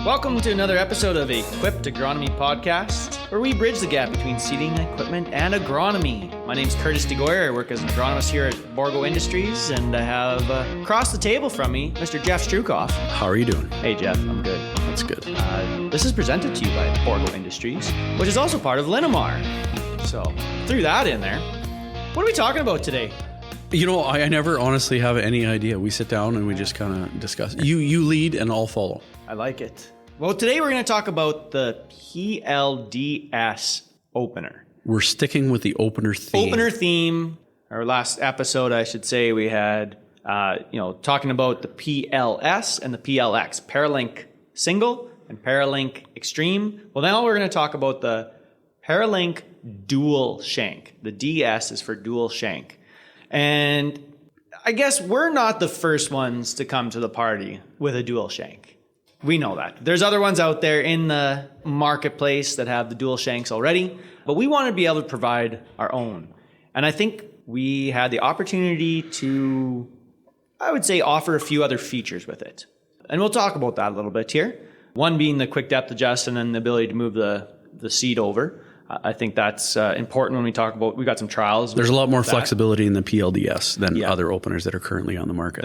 Welcome to another episode of Equipped Agronomy Podcast, where we bridge the gap between seeding equipment and agronomy. My name is Curtis DeGoyer. I work as an agronomist here at Borgo Industries, and I have across the table from me, Mr. Jeff Strukoff. How are you doing? Hey, Jeff. I'm good. That's good. This is presented to you by Borgo Industries, which is also part of Linamar. So, threw that in there. What are we talking about today? You know, I never honestly have any idea. We sit down and we just kind of discuss. You lead and I'll follow. I like it. Well, today we're going to talk about the PLDS Opener. We're sticking with the opener theme. Our last episode, I should say, we had, talking about the PLS and the PLX, ParaLink Single and ParaLink Extreme. Well, now we're going to talk about the ParaLink Dual Shank. The DS is for Dual Shank. And I guess we're not the first ones to come to the party with a dual shank. We know that. There's other ones out there in the marketplace that have the dual shanks already, but we want to be able to provide our own. And I think we had the opportunity to, I would say, offer a few other features with it. And we'll talk about that a little bit here. One being the quick depth adjust and then the ability to move the seed over. I think that's important when we talk about, we got some trials. There's a lot more flexibility in the PLDS than other openers that are currently on the market.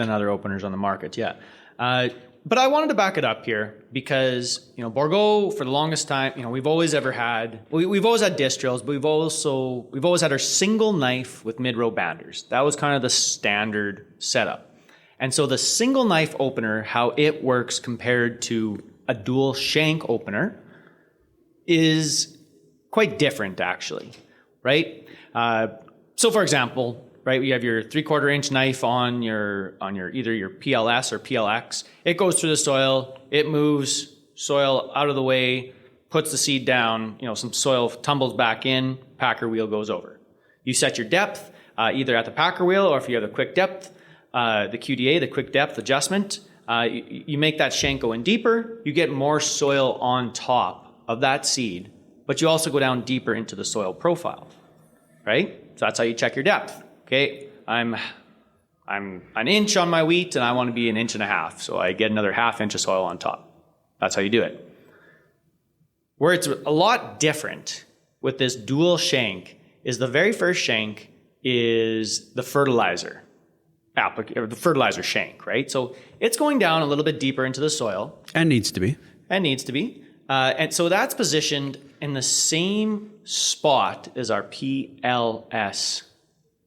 Yeah. But I wanted to back it up here because, Borgo for the longest time, we've always had disc drills, but we've always had our single knife with mid-row banders. That was kind of the standard setup. And so the single knife opener, how it works compared to a dual shank opener is quite different, actually, right? So, for example, right, you have your 3/4 inch knife on your either your PLS or PLX. It goes through the soil, it moves soil out of the way, puts the seed down. Some soil tumbles back in, packer wheel goes over. You set your depth either at the packer wheel or if you have the quick depth, the QDA, the quick depth adjustment. You make that shank go in deeper. You get more soil on top of that seed. But you also go down deeper into the soil profile, right? So that's how you check your depth. Okay, I'm an inch on my wheat and I want to be 1.5 inches, so I get another 1/2 inch of soil on top. That's how you do it. Where it's a lot different with this dual shank is the very first shank is the fertilizer the fertilizer shank, right? So it's going down a little bit deeper into the soil. And needs to be. And so that's positioned in the same spot as our PLS,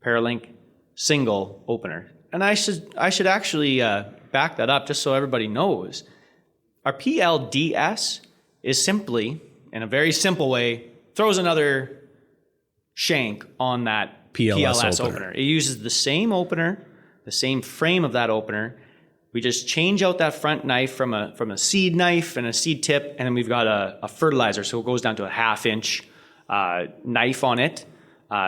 ParaLink Single Opener. And I should actually back that up just so everybody knows. Our PLDS is simply, in a very simple way, throws another shank on that PLS opener. It uses the same opener, the same frame of that opener. We just change out that front knife from a seed knife and a seed tip, and then we've got a fertilizer, so it goes down to a 1/2 inch knife on it.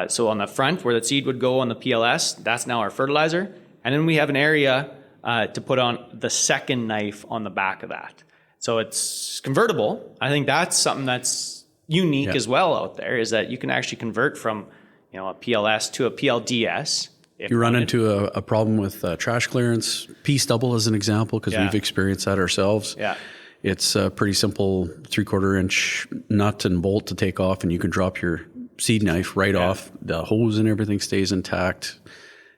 So on the front where the seed would go on the PLS, that's now our fertilizer. And then we have an area to put on the second knife on the back of that. So it's convertible. I think that's something that's unique as well out there, is that you can actually convert from a PLS to a PLDS. You run into a problem with trash clearance, piece double as an example, because we've experienced that ourselves. Yeah. It's a pretty simple 3/4 inch nut and bolt to take off, and you can drop your seed knife right off. The hose and everything stays intact.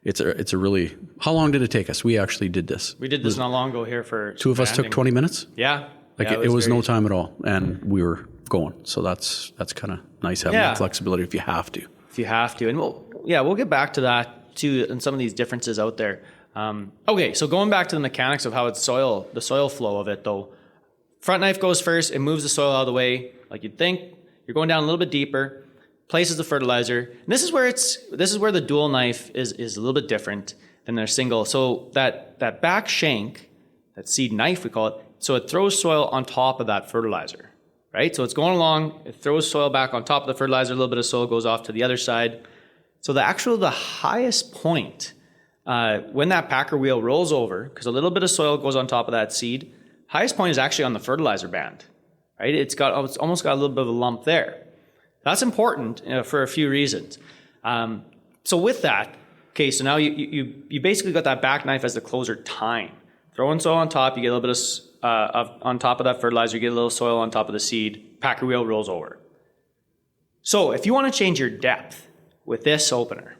It's a really, how long did it take us? We actually did this. We did this not long ago here for two of us took 20 minutes. Yeah. It was no time at all, and we were going. So that's kind of nice having that flexibility if you have to. And we'll get back to that too, and some of these differences out there. Okay, so going back to the mechanics of how the soil flow of it though. Front knife goes first, it moves the soil out of the way, like you'd think. You're going down a little bit deeper, places the fertilizer. And this is where the dual knife is a little bit different than their single. So that back shank, that seed knife we call it, so it throws soil on top of that fertilizer, right? So it's going along, it throws soil back on top of the fertilizer, a little bit of soil goes off to the other side. So the highest point, when that packer wheel rolls over, because a little bit of soil goes on top of that seed, highest point is actually on the fertilizer band, right? It's almost got a little bit of a lump there. That's important for a few reasons. So with that, okay, so now you basically got that back knife as the closer tine. Throwing soil on top, you get a little bit of on top of that fertilizer, you get a little soil on top of the seed, packer wheel rolls over. So if you want to change your depth with this opener,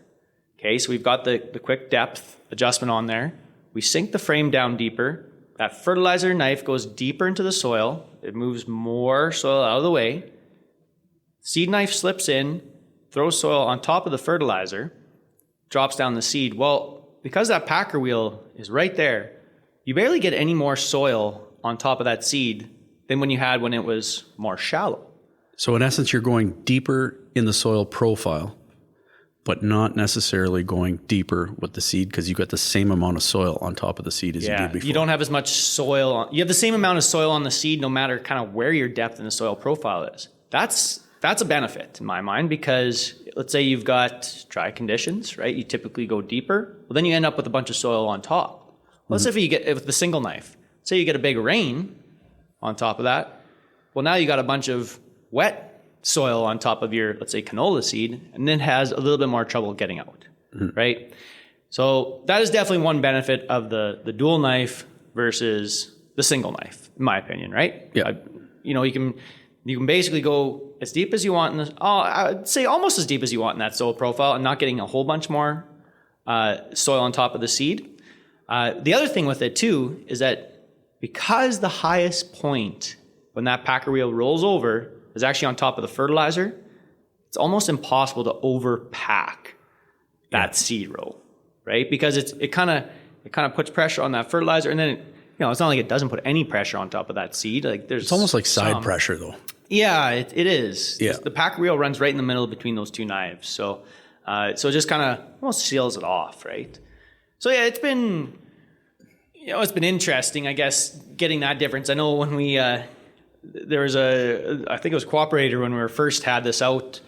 okay, so we've got the quick depth adjustment on there. We sink the frame down deeper. That fertilizer knife goes deeper into the soil. It moves more soil out of the way. Seed knife slips in, throws soil on top of the fertilizer, drops down the seed. Well, because that packer wheel is right there, you barely get any more soil on top of that seed than when you had when it was more shallow. So in essence, you're going deeper in the soil profile, but not necessarily going deeper with the seed because you got the same amount of soil on top of the seed as you did before. You don't have as much soil. You have the same amount of soil on the seed no matter kind of where your depth in the soil profile is. That's a benefit in my mind because let's say you've got dry conditions, right? You typically go deeper. Well, then you end up with a bunch of soil on top. Let's say if you get with the single knife, say you get a big rain on top of that. Well, now you got a bunch of wet soil on top of your, let's say, canola seed, and then has a little bit more trouble getting out, right? So that is definitely one benefit of the dual knife versus the single knife, in my opinion, right? Yeah. You can basically go as deep as you want I'd say almost as deep as you want in that soil profile and not getting a whole bunch more soil on top of the seed. The other thing with it too is that because the highest point when that packer wheel rolls over is actually on top of the fertilizer, it's almost impossible to overpack that seed row, right? Because it kind of puts pressure on that fertilizer, and then it's not like it doesn't put any pressure on top of that seed. Like it's almost like side pressure, though. Yeah, it is. Yeah. The packer wheel runs right in the middle between those two knives, so it just kind of almost seals it off, right? So yeah, it's been interesting, I guess, getting that difference. I know when we there was I think it was Cooperator when we first had this out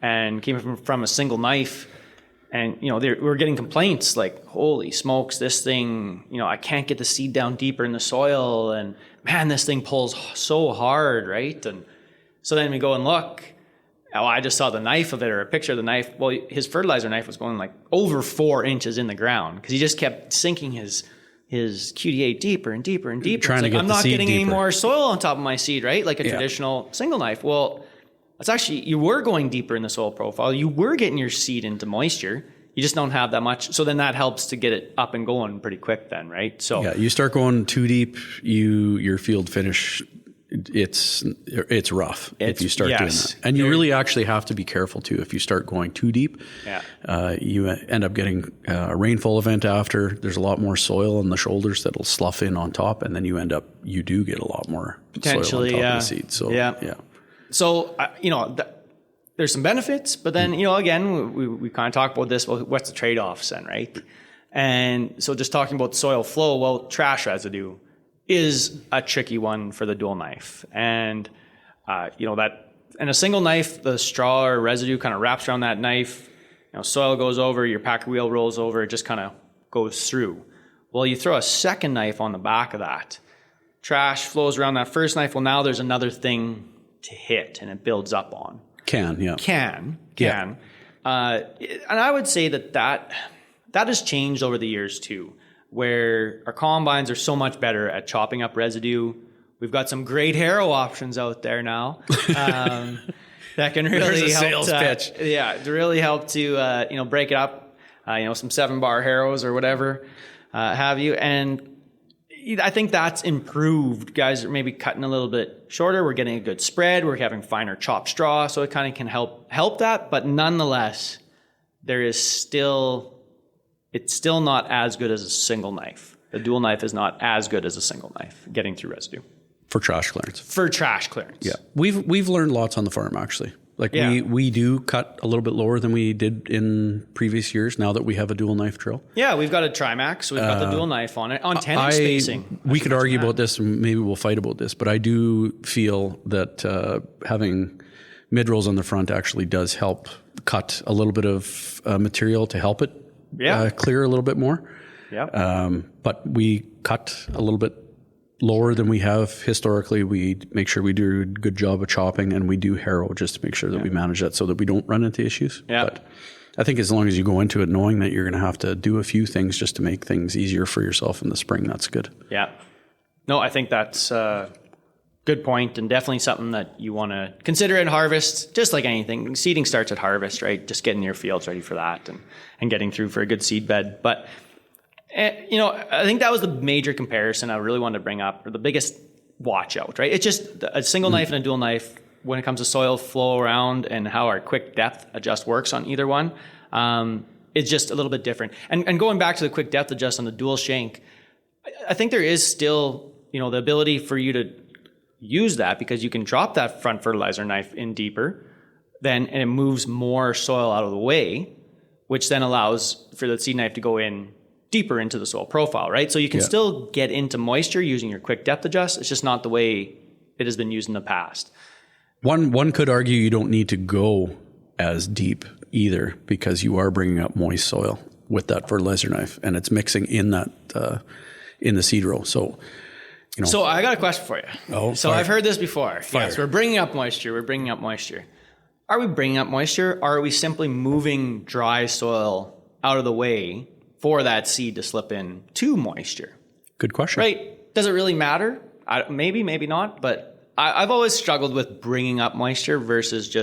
and came from a single knife, and we were getting complaints like, holy smokes, this thing, I can't get the seed down deeper in the soil, and man, this thing pulls so hard, right? And so then we go and look. Oh, I just saw the knife of it, or a picture of the knife. Well, his fertilizer knife was going like over 4 inches in the ground because he just kept sinking his QDA deeper and deeper and deeper. Trying to get I'm the not seed getting deeper. any more soil on top of my seed, right? Like a traditional single knife. Well, that's actually, you were going deeper in the soil profile. You were getting your seed into moisture. You just don't have that much. So then that helps to get it up and going pretty quick then, right? So yeah, you start going too deep, your field finish, it's rough if you start doing that. And you really actually have to be careful too. If you start going too deep, you end up getting a rainfall event after. There's a lot more soil on the shoulders that'll slough in on top, and then you do get a lot more soil on top of the seed. So yeah. So there's some benefits, but then again we kind of talked about this. Well, what's the trade-offs then, right? And so just talking about soil flow, well, trash residue is a tricky one for the dual knife, and that in a single knife, the straw or residue kind of wraps around that knife. Soil goes over, your packer wheel rolls over, it just kind of goes through. Well, you throw a second knife on the back of that, trash flows around that first knife. Well, now there's another thing to hit, and it builds up on. Can. And I would say that has changed over the years too, where our combines are so much better at chopping up residue. We've got some great harrow options out there now that can really help. Pitch. To really help to break it up. Some 7-bar harrows or whatever have you, and I think that's improved. Guys are maybe cutting a little bit shorter. We're getting a good spread. We're having finer chopped straw, so it kind of can help that. But nonetheless, it's still not as good as a single knife. The dual knife is not as good as a single knife getting through residue. For trash clearance. Yeah. We've learned lots on the farm, actually. We do cut a little bit lower than we did in previous years now that we have a dual knife drill. Yeah, we've got a Trimax. We've got the dual knife on it. On 10-inch spacing. We could argue about this, and maybe we'll fight about this, but I do feel that having mid-rolls on the front actually does help cut a little bit of material to help it clear a little bit more. Yeah. But we cut a little bit lower than we have historically. We make sure we do a good job of chopping, and we do harrow just to make sure that we manage that so that we don't run into issues. Yeah. But I think as long as you go into it knowing that you're going to have to do a few things just to make things easier for yourself in the spring, that's good. Yeah. No, I think that's a good point, and definitely something that you want to consider at harvest. Just like anything, seeding starts at harvest, right? Just getting your fields ready for that and getting through for a good seed bed. But I think that was the major comparison I really wanted to bring up, or the biggest watch out, right? It's just a single knife and a dual knife when it comes to soil flow around and how our quick depth adjust works on either one. It's just a little bit different. And going back to the quick depth adjust on the dual shank, I think there is still, the ability for you to use that, because you can drop that front fertilizer knife in deeper, and it moves more soil out of the way, which then allows for the seed knife to go in deeper into the soil profile, right? So you can still get into moisture using your quick depth adjust. It's just not the way it has been used in the past. One could argue you don't need to go as deep either, because you are bringing up moist soil with that fertilizer knife, and it's mixing in that in the seed row. So, So I got a question for you. Oh, so fire. I've heard this before. Fire. Yes, we're bringing up moisture. Are we bringing up moisture, or are we simply moving dry soil out of the way for that seed to slip in to moisture? Good question. Right? Does it really matter? Maybe, maybe not. But I've always struggled with bringing up moisture versus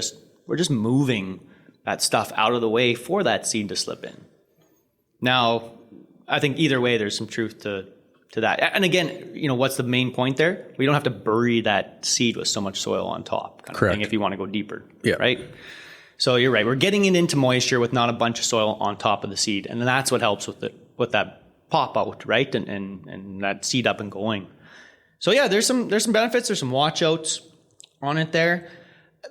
we're just moving that stuff out of the way for that seed to slip in. Now, I think either way, there's some truth to that. And again, what's the main point there? We don't have to bury that seed with so much soil on top, kind of Correct. thing, if you want to go deeper. Yeah. Right? So you're right. We're getting it into moisture with not a bunch of soil on top of the seed. And that's what helps with that pop out, right? And that seed up and going. So yeah, there's some benefits. There's some watch outs on it there.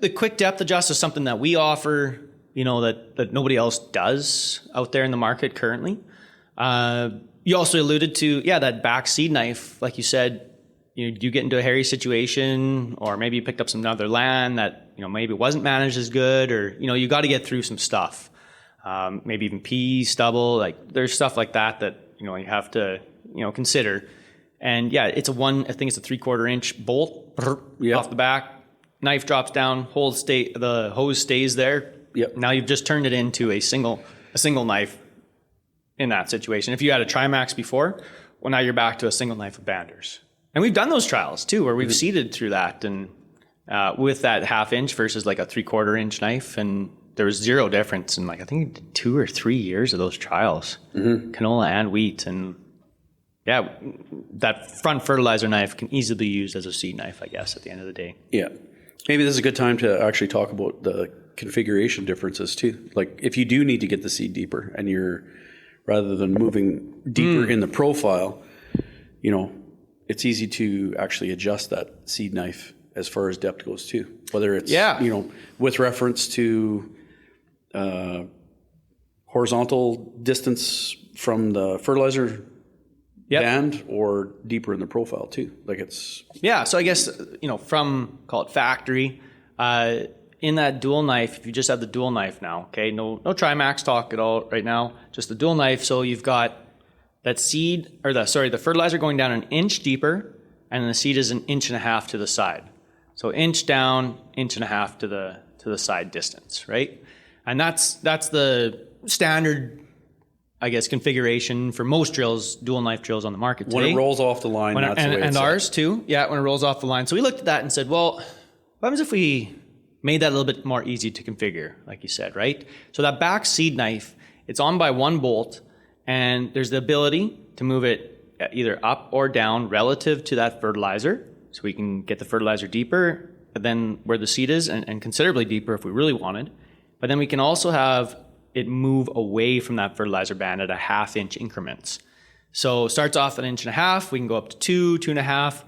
The quick depth adjust is something that we offer, that nobody else does out there in the market currently. You also alluded to, that back seed knife, like you said, you get into a hairy situation, or maybe you picked up some other land that, maybe wasn't managed as good, or, you got to get through some stuff. Maybe even pea, stubble, like there's stuff like that you have to, consider. And I think it's a 3/4 inch bolt off the back, knife drops down, the hose stays there. Yep. Now you've just turned it into a single knife in that situation. If you had a Trimax before, well, now you're back to a single knife with banders. And we've done those trials too, where we've seeded through that, and with that 1/2 inch versus like a 3/4 inch knife, and there was zero difference in I think 2 or 3 years of those trials, canola and wheat. And that front fertilizer knife can easily be used as a seed knife, I guess, at the end of the day. Yeah. Maybe this is a good time to actually talk about the configuration differences too. Like if you do need to get the seed deeper, and rather than moving deeper in the profile, it's easy to actually adjust that seed knife as far as depth goes too. Whether it's, with reference to horizontal distance from the fertilizer band, or deeper in the profile too. Like it's... Yeah, so I guess, from, call it factory, in that dual knife, if you just have the dual knife now, okay, no Trimax talk at all right now, just the dual knife. So you've got that seed, the fertilizer going down 1 inch deeper, and then the seed is 1.5 inches to the side. So inch down, 1.5 inches to the side distance, right? And that's the standard, I guess, configuration for most drills, dual knife drills on the market today. When it rolls off the line, that's the way it's and ours too, when it rolls off the line. So we looked at that and said, well, what happens if we made that a little bit more easy to configure, like you said, right? So that back seed knife, it's on by one bolt, and there's the ability to move it either up or down relative to that fertilizer. So we can get the fertilizer deeper than where the seed is, and considerably deeper if we really wanted. But then we can also have it move away from that fertilizer band at 1/2 inch increments. So it starts off at 1.5 inches, we can go up to 2, 2.5.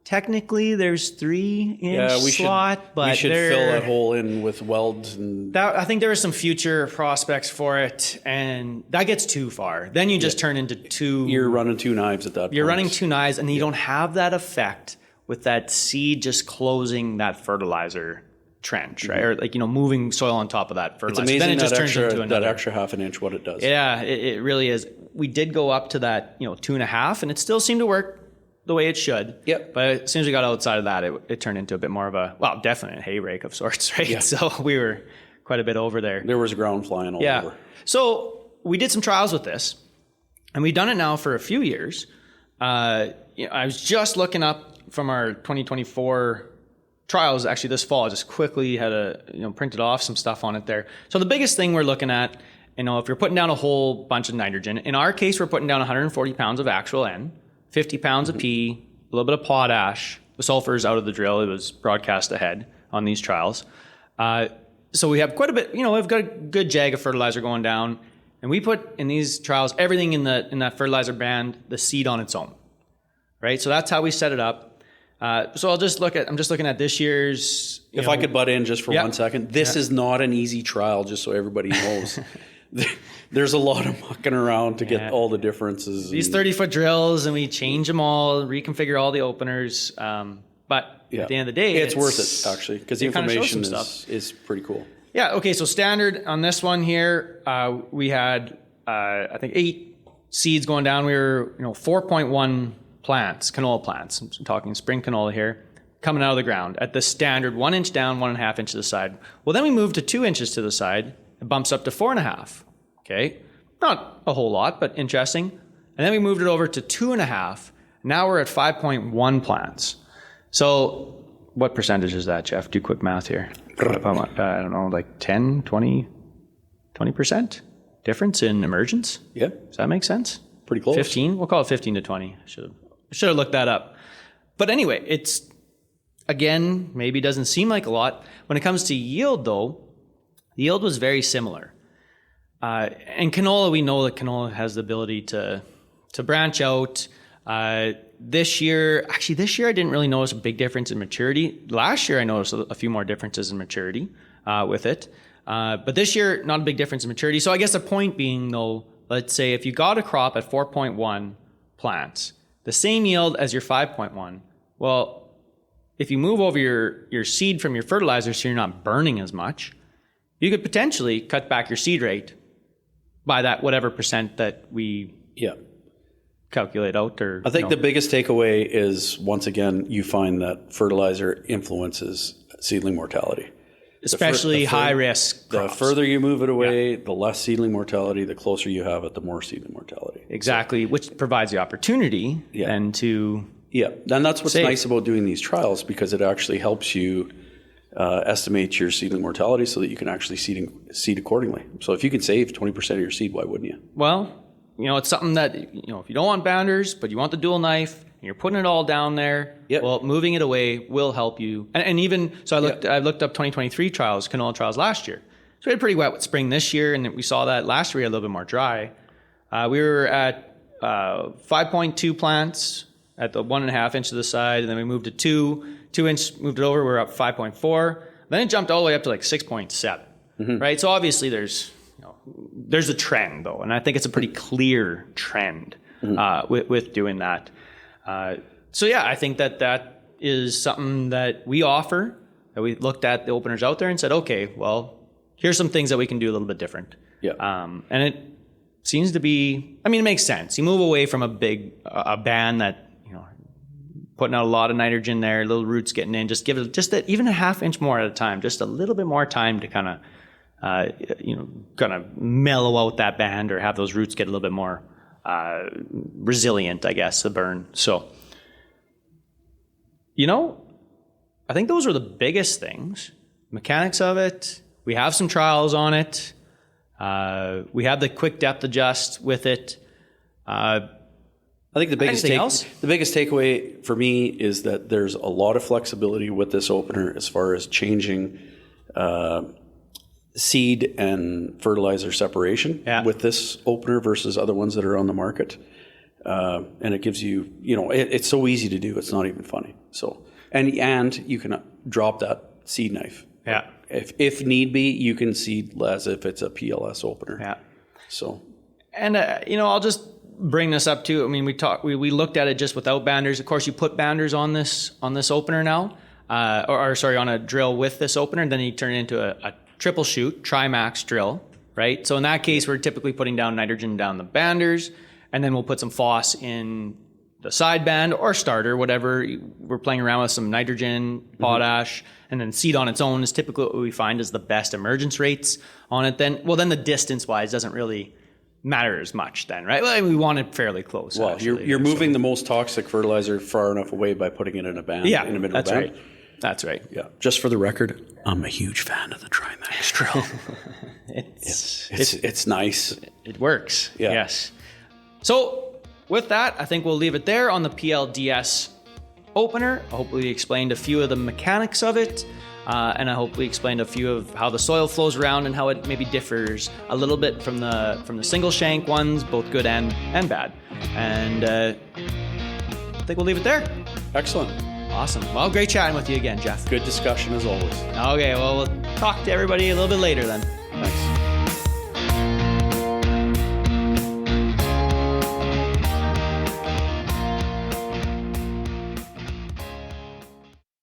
Technically, there's 3 inch slot, but we should fill that hole in with welds. And I think there are some future prospects for it, and that gets too far. Then you just turn into two. You're running 2 knives at that point. You're running 2 knives, and you don't have that effect with that seed just closing that fertilizer trench, right? Or moving soil on top of that fertilizer. It's amazing then it just turns into another. That extra 1/2 inch, what it does. Yeah, it really is. We did go up to that 2.5, and it still seemed to work the way it should. Yep. But as soon as we got outside of that, it turned into a bit more of definitely a hay rake of sorts, right? Yeah. So we were quite a bit over there. There was ground flying all over. So we did some trials with this, and we've done it now for a few years. I was just looking up from our 2024 trials actually this fall. I just quickly had printed off some stuff on it there. So the biggest thing we're looking at, if you're putting down a whole bunch of nitrogen, in our case, we're putting down 140 pounds of actual N, 50 pounds of P, a little bit of potash. The sulfur is out of the drill. It was broadcast ahead on these trials. So we have quite a bit, we've got a good jag of fertilizer going down. And we put in these trials everything in that fertilizer band, the seed on its own, right? So that's how we set it up. So I'm just looking at this year's. If I could butt in just for 1 second, this is not an easy trial, just so everybody knows. There's a lot of mucking around to get all the differences. These 30-foot drills, and we change them all, reconfigure all the openers. But at the end of the day, it's worth it, actually, because the information is pretty cool. Yeah, okay, so standard on this one here, we had, I think, 8 seeds going down. We were, 4.1 plants, canola plants. I'm talking spring canola here, coming out of the ground at the standard 1 inch down, 1.5 inch to the side. Well, then we moved to 2 inches to the side. It bumps up to 4.5. Okay, not a whole lot, but interesting. And then we moved it over to 2.5. Now we're at 5.1 plants. So what percentage is that, Jeff? Do quick math here. I don't know, like 10, 20% difference in emergence? Yeah. Does that make sense? Pretty close. 15? We'll call it 15 to 20. I should have looked that up. But anyway, it's, again, maybe doesn't seem like a lot. When it comes to yield, though, the yield was very similar. And canola, we know that canola has the ability to branch out. This year I didn't really notice a big difference in maturity. Last year I noticed a few more differences in maturity with it. But this year, not a big difference in maturity. So I guess the point being, though, let's say if you got a crop at 4.1 plants, the same yield as your 5.1, well, if you move over your seed from your fertilizer so you're not burning as much, you could potentially cut back your seed rate by that whatever percent that we calculate out. Or I think the biggest takeaway is, once again, you find that fertilizer influences seedling mortality. Especially high risk crops. The further you move it away, the less seedling mortality. The closer you have it, the more seedling mortality. Exactly, which provides the opportunity then to and that's what's nice about doing these trials, because it actually helps you estimate your seedling mortality so that you can actually seed accordingly. So if you can save 20% of your seed, why wouldn't you? Well, it's something that, if you don't want bounders, but you want the dual knife, and you're putting it all down there, well, moving it away will help you. And even, so I looked up 2023 trials, canola trials last year. So we had pretty wet with spring this year, and we saw that last year we had a little bit more dry. We were at 5.2 plants at the 1.5 inch to the side, and then we moved to 2 inch, moved it over, we were up 5.4. Then it jumped all the way up to like 6.7, right? So obviously there's a trend, though, and I think it's a pretty clear trend with doing that. So I think that is something that we offer, that we looked at the openers out there and said, okay, well, here's some things that we can do a little bit different. And it seems to be, it makes sense. You move away from a band that, putting out a lot of nitrogen there, little roots getting in, just give it even a 1/2 inch more at a time, just a little bit more time to kind of mellow out that band, or have those roots get a little bit more resilient, I guess, to burn. So, I think those are the biggest things. Mechanics of it. We have some trials on it. We have the quick depth adjust with it. I think the biggest takeaway for me is that there's a lot of flexibility with this opener as far as changing seed and fertilizer separation with this opener versus other ones that are on the market. And it gives you, it's so easy to do. It's not even funny. So, and you can drop that seed knife. Yeah. If need be, you can seed as if it's a PLS opener. Yeah. So. And, I'll just bring this up too. We looked at it just without banders. Of course, you put banders on this opener now, on a drill with this opener, then you turn it into a triple shoot, Trimax drill, right? So in that case, we're typically putting down nitrogen down the banders, and then we'll put some phos in the side band or starter, whatever. We're playing around with some nitrogen, potash, and then seed on its own is typically what we find is the best emergence rates on it. Then the distance-wise doesn't really matter as much then, right? Well, we want it fairly close. Well, you're moving the most toxic fertilizer far enough away by putting it in a band in the middle of the band. Right. That's right. Yeah. Just for the record, I'm a huge fan of the Trimax drill. It's nice. It works. Yeah. Yes. So with that, I think we'll leave it there on the PLDS Opener. I hopefully explained a few of the mechanics of it. And I hopefully explained a few of how the soil flows around and how it maybe differs a little bit from the single shank ones, both good and bad. And I think we'll leave it there. Excellent. Awesome. Well, great chatting with you again, Jeff. Good discussion as always. Okay, well, we'll talk to everybody a little bit later then.